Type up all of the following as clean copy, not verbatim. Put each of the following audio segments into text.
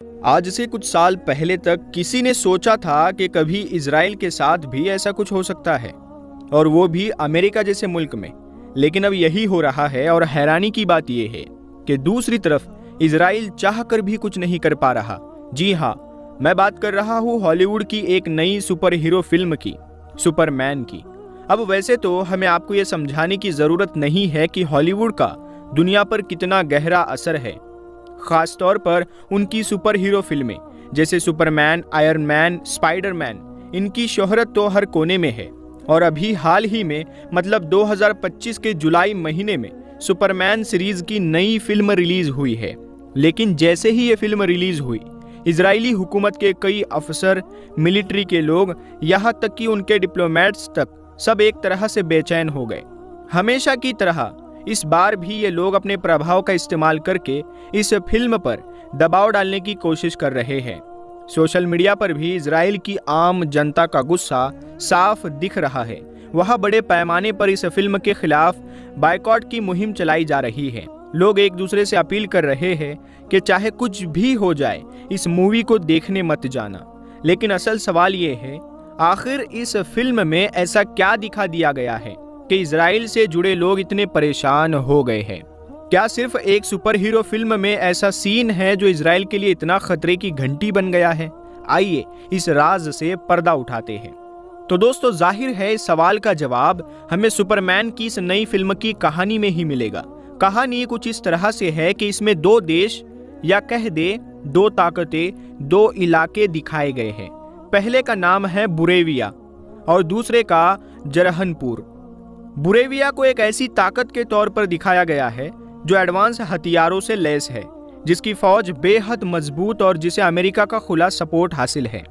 आज से कुछ साल पहले तक किसी ने सोचा था कि कभी इजराइल के साथ भी ऐसा कुछ हो सकता है, और वो भी अमेरिका जैसे मुल्क में। लेकिन अब यही हो रहा है, और हैरानी की बात यह है कि दूसरी तरफ इजराइल चाह कर भी कुछ नहीं कर पा रहा। जी हाँ, मैं बात कर रहा हूँ हॉलीवुड की एक नई सुपर हीरो फिल्म की, सुपरमैन की। अब वैसे तो हमें आपको ये समझाने की ज़रूरत नहीं है कि हॉलीवुड का दुनिया पर कितना गहरा असर है, खास तौर पर उनकी सुपर हीरो फिल्में जैसे सुपरमैन, आयरन मैन, स्पाइडरमैन। इनकी शोहरत तो हर कोने में है। और अभी हाल ही में मतलब 2025 के जुलाई महीने में सुपरमैन सीरीज की नई फिल्म रिलीज हुई है। लेकिन जैसे ही ये फिल्म रिलीज हुई, इजरायली हुकूमत के कई अफसर, मिलिट्री के लोग, यहाँ तक कि उनके डिप्लोमेट्स तक सब एक तरह से बेचैन हो गए। हमेशा की तरह इस बार भी ये लोग अपने प्रभाव का इस्तेमाल करके इस फिल्म पर दबाव डालने की कोशिश कर रहे हैं। सोशल मीडिया पर भी इजराइल की आम जनता का गुस्सा साफ दिख रहा है। वहाँ बड़े पैमाने पर इस फिल्म के खिलाफ बायकॉट की मुहिम चलाई जा रही है। लोग एक दूसरे से अपील कर रहे हैं कि चाहे कुछ भी हो जाए, इस मूवी को देखने मत जाना। लेकिन असल सवाल ये है, आखिर इस फिल्म में ऐसा क्या दिखा दिया गया है कि इजराइल से जुड़े लोग इतने परेशान हो गए हैं? क्या सिर्फ एक सुपर हीरो फिल्म में ऐसा सीन है जो इजराइल के लिए इतना खतरे की घंटी बन गया है? आइए इस राज से पर्दा उठाते हैं। तो दोस्तों, जाहिर है इस सवाल का जवाब हमें सुपरमैन की इस नई फिल्म की कहानी में ही मिलेगा। कहानी कुछ इस तरह से है कि इसमें दो देश, या कह दे दो ताकतें, दो इलाके दिखाए गए हैं। पहले का नाम है बुरेविया और दूसरे का जरहनपुर। बुरेविया को एक ऐसी ताकत के तौर पर दिखाया गया है जो एडवांस हथियारों से लैस है, जिसकी फौज बेहद मजबूत और जिसे अमेरिका का खुला सपोर्ट हासिल है।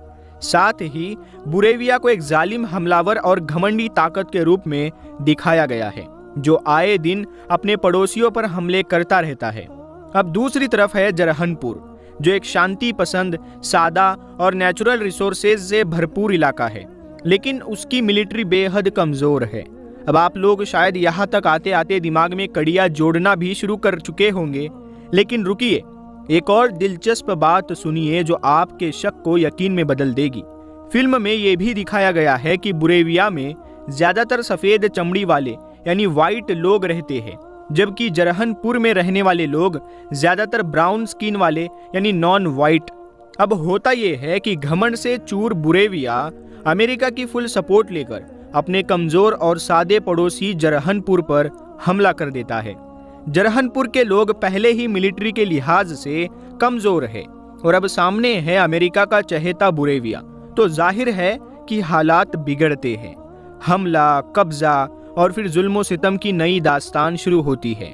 साथ ही बुरेविया को एक जालिम, हमलावर और घमंडी ताकत के रूप में दिखाया गया है जो आए दिन अपने पड़ोसियों पर हमले करता रहता है। अब दूसरी तरफ है जरहनपुर, जो एक शांति पसंद, सादा और नेचुरल रिसोर्सेज से भरपूर इलाका है, लेकिन उसकी मिलिट्री बेहद कमजोर है। अब आप लोग शायद यहाँ तक आते आते दिमाग में कड़ियाँ जोड़ना भी शुरू कर चुके होंगे, लेकिन रुकिए, एक और दिलचस्प बात सुनिए जो आपके शक को यकीन में बदल देगी। फिल्म में ये भी दिखाया गया है कि बुरेविया में ज्यादातर सफेद चमड़ी वाले यानी व्हाइट लोग रहते हैं, जबकि जरहनपुर में रहने वाले लोग ज्यादातर ब्राउन स्किन वाले यानी नॉन व्हाइट। अब होता यह है कि घमंड से चूर बुरेविया अमेरिका की फुल सपोर्ट लेकर अपने कमजोर और सादे पड़ोसी जरहनपुर पर हमला कर देता है। जरहनपुर के लोग पहले ही मिलिट्री के लिहाज से कमजोर है और अब सामने है अमेरिका का चहेता बुरेविया, तो जाहिर है कि हालात बिगड़ते हैं। हमला, कब्जा और फिर जुल्म सितम की नई दास्तान शुरू होती है।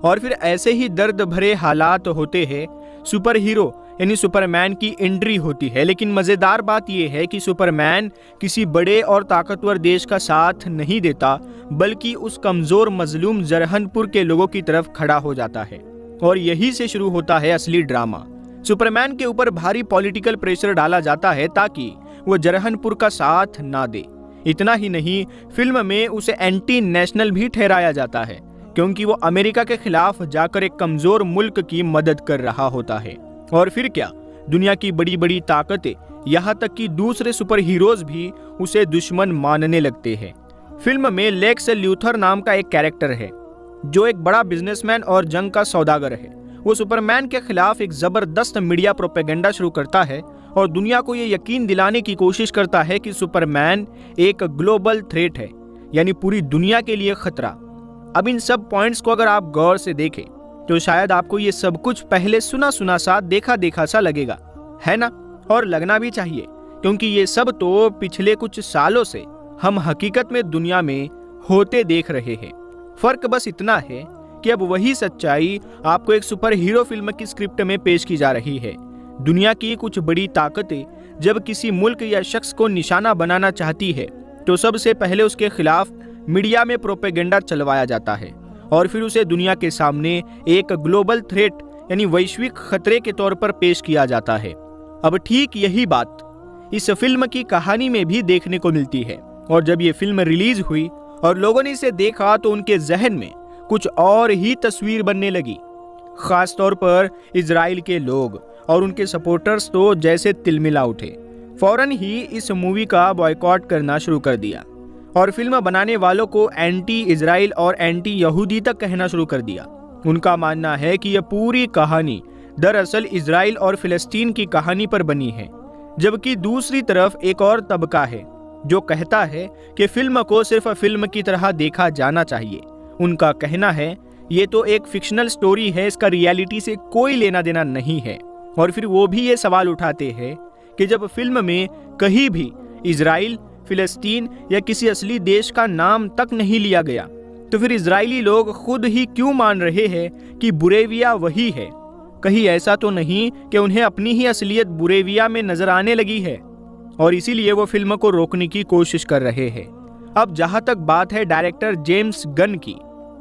और फिर ऐसे ही दर्द भरे हालात होते हैं, सुपर हीरो यानी सुपरमैन की एंट्री होती है। लेकिन मजेदार बात यह है कि सुपरमैन किसी बड़े और ताकतवर देश का साथ नहीं देता, बल्कि उस कमजोर मजलूम जरहनपुर के लोगों की तरफ खड़ा हो जाता है। और यही से शुरू होता है असली ड्रामा। सुपरमैन के ऊपर भारी पॉलिटिकल प्रेशर डाला जाता है ताकि वो जरहनपुर का साथ ना दे। इतना ही नहीं, फिल्म में उसे एंटी नेशनल भी ठहराया जाता है, क्योंकि वो अमेरिका के खिलाफ जाकर एक कमजोर मुल्क की मदद कर रहा होता है। और फिर क्या, दुनिया की बड़ी बड़ी ताकतें, यहाँ तक कि दूसरे सुपर हीरोज भी उसे दुश्मन मानने लगते हैं। फिल्म में लेक्स ल्यूथर नाम का एक कैरेक्टर है जो एक बड़ा बिजनेसमैन और जंग का सौदागर है। वो सुपरमैन के खिलाफ एक जबरदस्त मीडिया प्रोपेगेंडा शुरू करता है और दुनिया को ये यकीन दिलाने की कोशिश करता है कि सुपरमैन एक ग्लोबल थ्रेट है, यानी पूरी दुनिया के लिए खतरा। अब इन सब पॉइंट्स को अगर आप गौर से देखें तो शायद आपको ये सब कुछ पहले सुना सुना सा, देखा देखा सा लगेगा, है ना? और लगना भी चाहिए, क्योंकि ये सब तो पिछले कुछ सालों से हम हकीकत में दुनिया में होते देख रहे हैं। फर्क बस इतना है कि अब वही सच्चाई आपको एक सुपर हीरो फिल्म की स्क्रिप्ट में पेश की जा रही है। दुनिया की कुछ बड़ी ताकतें जब किसी मुल्क या शख्स को निशाना बनाना चाहती है, तो सबसे पहले उसके खिलाफ मीडिया में प्रोपेगेंडा चलवाया जाता है और फिर उसे दुनिया के सामने एक ग्लोबल थ्रेट यानी वैश्विक खतरे के तौर पर पेश किया जाता है। अब ठीक यही बात इस फिल्म की कहानी में भी देखने को मिलती है। और जब ये फिल्म रिलीज हुई और लोगों ने इसे देखा तो उनके जहन में कुछ और ही तस्वीर बनने लगी। खास तौर पर इजराइल के लोग और उनके सपोर्टर्स तो जैसे तिलमिला उठे। फौरन ही इस मूवी का बॉयकॉट करना शुरू कर दिया और फिल्म बनाने वालों को एंटी इजराइल और एंटी यहूदी तक कहना शुरू कर दिया। उनका मानना है कि यह पूरी कहानी दरअसल इजराइल और फिलिस्तीन की कहानी पर बनी है, जबकि दूसरी तरफ एक और तबका है जो कहता है कि फिल्म को सिर्फ फिल्म की तरह देखा जाना चाहिए। उनका कहना है ये तो एक फिक्शनल स्टोरी है, इसका रियलिटी से कोई लेना देना नहीं है। और फिर वो भी ये सवाल उठाते हैं कि जब फिल्म में कहीं भी इजराइल, फिलिस्तीन या किसी असली देश का नाम तक नहीं लिया गया, तो फिर इजरायली लोग खुद ही क्यों मान रहे हैं कि बुरेविया वही है? कहीं ऐसा तो नहीं कि उन्हें अपनी ही असलियत बुरेविया में नजर आने लगी है और इसीलिए वो फिल्म को रोकने की कोशिश कर रहे हैं। अब जहां तक बात है डायरेक्टर जेम्स गन की,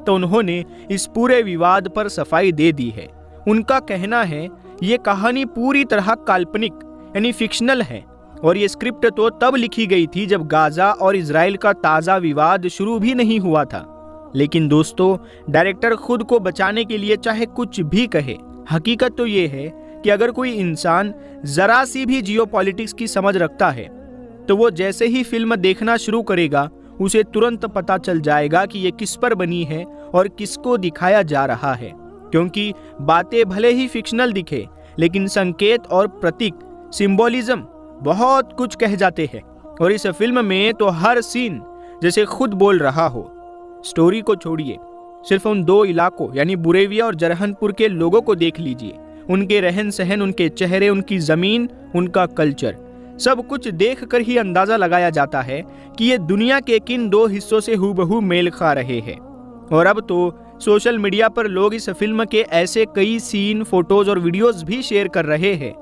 तो उन्होंने इस पूरे विवाद पर सफाई दे दी है। उनका कहना है ये कहानी पूरी तरह काल्पनिक यानी फिक्शनल है और ये स्क्रिप्ट तो तब लिखी गई थी जब गाजा और इजराइल का ताज़ा विवाद शुरू भी नहीं हुआ था। लेकिन दोस्तों, डायरेक्टर खुद को बचाने के लिए चाहे कुछ भी कहे, हकीकत तो ये है कि अगर कोई इंसान जरा सी भी जियोपॉलिटिक्स की समझ रखता है तो वो जैसे ही फिल्म देखना शुरू करेगा उसे तुरंत पता चल जाएगा कि ये किस पर बनी है और किसको दिखाया जा रहा है। क्योंकि बातें भले ही फिक्शनल दिखे, लेकिन संकेत और प्रतीक, सिंबोलिज्म बहुत कुछ कह जाते हैं। और इस फिल्म में तो हर सीन जैसे खुद बोल रहा हो। स्टोरी को छोड़िए, सिर्फ उन दो इलाकों यानी बुरेविया और जरहनपुर के लोगों को देख लीजिए। उनके रहन सहन, उनके चेहरे, उनकी जमीन, उनका कल्चर, सब कुछ देख कर ही अंदाजा लगाया जाता है कि ये दुनिया के किन दो हिस्सों से हूबहू मेल खा रहे हैं। और अब तो सोशल मीडिया पर लोग इस फिल्म के ऐसे कई सीन, फोटोज और वीडियोस भी शेयर कर रहे हैं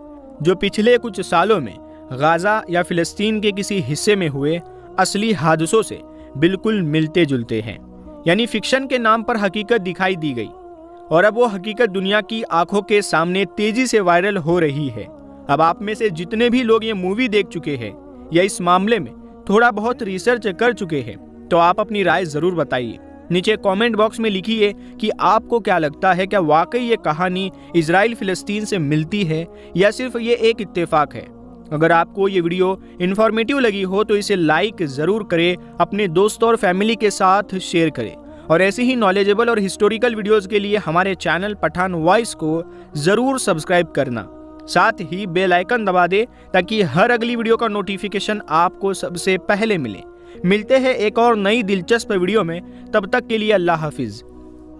जो पिछले कुछ सालों में गाजा या फिलिस्तीन के किसी हिस्से में हुए असली हादसों से बिल्कुल मिलते जुलते हैं। यानी फिक्शन के नाम पर हकीकत दिखाई दी गई और अब वो हकीकत दुनिया की आंखों के सामने तेजी से वायरल हो रही है। अब आप में से जितने भी लोग ये मूवी देख चुके हैं या इस मामले में थोड़ा बहुत रिसर्च कर चुके हैं, तो आप अपनी राय जरूर बताइए। नीचे कमेंट बॉक्स में लिखिए कि आपको क्या लगता है, क्या वाकई ये कहानी इजराइल फिलिस्तीन से मिलती है या सिर्फ ये एक इत्तेफाक है। अगर आपको ये वीडियो इन्फॉर्मेटिव लगी हो तो इसे लाइक ज़रूर करें, अपने दोस्तों और फैमिली के साथ शेयर करें और ऐसी ही नॉलेजेबल और हिस्टोरिकल वीडियोस के लिए हमारे चैनल पठान वॉइस को ज़रूर सब्सक्राइब करना। साथ ही बेल आइकन दबा दे ताकि हर अगली वीडियो का नोटिफिकेशन आपको सबसे पहले मिले। मिलते हैं एक और नई दिलचस्प वीडियो में, तब तक के लिए अल्लाह हाफिज़।